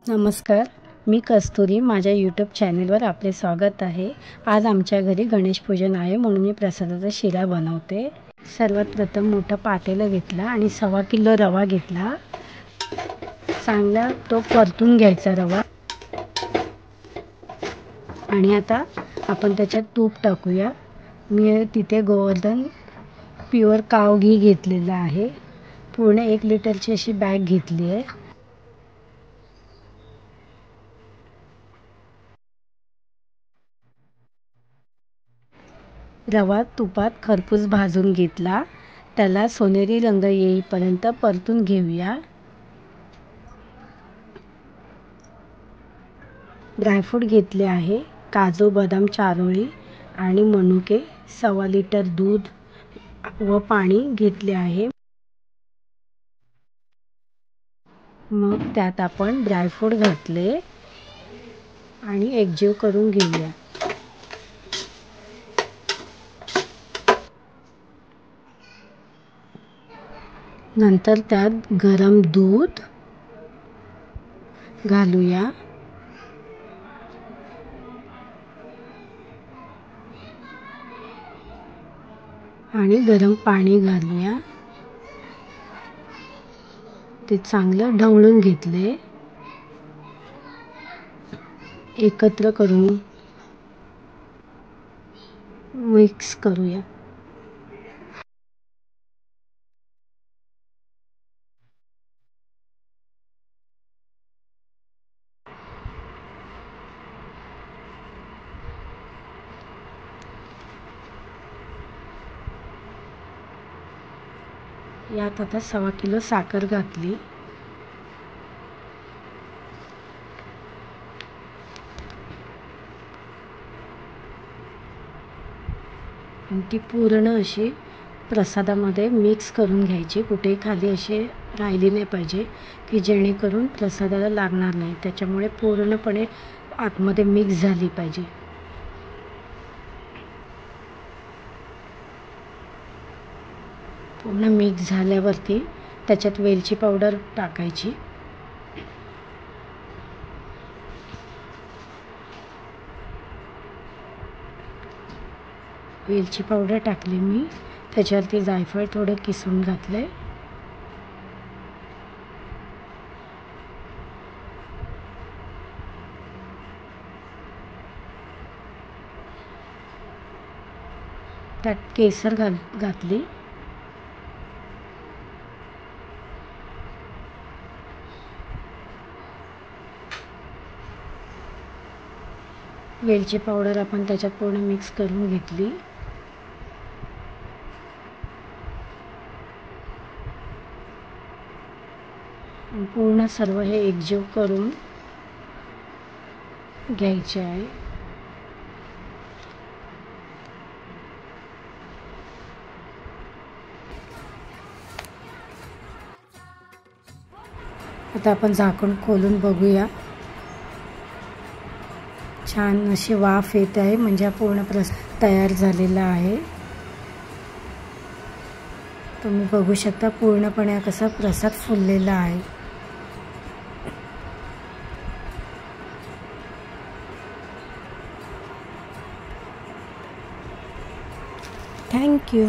नमस्कार, मी कस्तुरी. माझ्या यूट्यूब चॅनलवर आपले स्वागत आहे. आज आमच्या घरी गणेश पूजन आहे म्हणून मी प्रसादाचा शिरा बनवते. सर्वात प्रथम मोठं पातेलं घेतला आणि 1.25 किलो रवा घेतला. चांगला तो परतून घ्यायचा रवा. आणि आता आपण त्याच्यात तूप टाकूया. मी तिथे गोवर्धन प्युअर काव घी घेतलेला आहे. पूर्ण 1 लिटरची अशी बॅग घेतली आहे. रवा तुपात खरपूस भाजून घेतला. त्याला सोनेरी रंग येईपर्यंत परतून घेऊया. ड्रायफ्रूट घेतले आहे. काजू, बदाम, चारोळी आणि मनुके. 1.25 लिटर दूध व पाणी घेतले आहे. मग त्यात आपण ड्रायफ्रूट घातले आणि एकजीव करून घेऊया. नंतर त्यात गरम दूध घालूया. आणि गरम पाणी घालूया. ते चांगलं ढवळून घेतले. एकत्र करून मिक्स करूया. यात आता 1.25 किलो साखर घातली. आणि ती पूर्ण अशी प्रसादामध्ये मिक्स करून घ्यायची. कुठे खाली अशी राहिली नाही पाहिजे की जेणेकरून प्रसादाला लागणार नाही. त्याच्यामुळे पूर्णपणे आतमध्ये मिक्स झाली पाहिजे. पूर्ण मिक्स झाल्यावरती त्याच्यात वेलची पावडर टाकायची. वेलची पावडर टाकली मी. त्याच्यावरती जायफळ थोडं किसून घातले. त्यात केसर घातली. वेलची पावडर आपण त्याच्यात पूर्ण मिक्स करून घेतली. पूर्ण सर्व हे एकजीव करून घ्यायचे आहे. आता आपण झाकण खोलून बघूया. छान अशी वाफ येत आहे, म्हणजे पूर्ण तयार झालेला आहे. तुम्ही बघू शकता पूर्णपणे कसा प्रसाद फुललेला आहे. Thank you.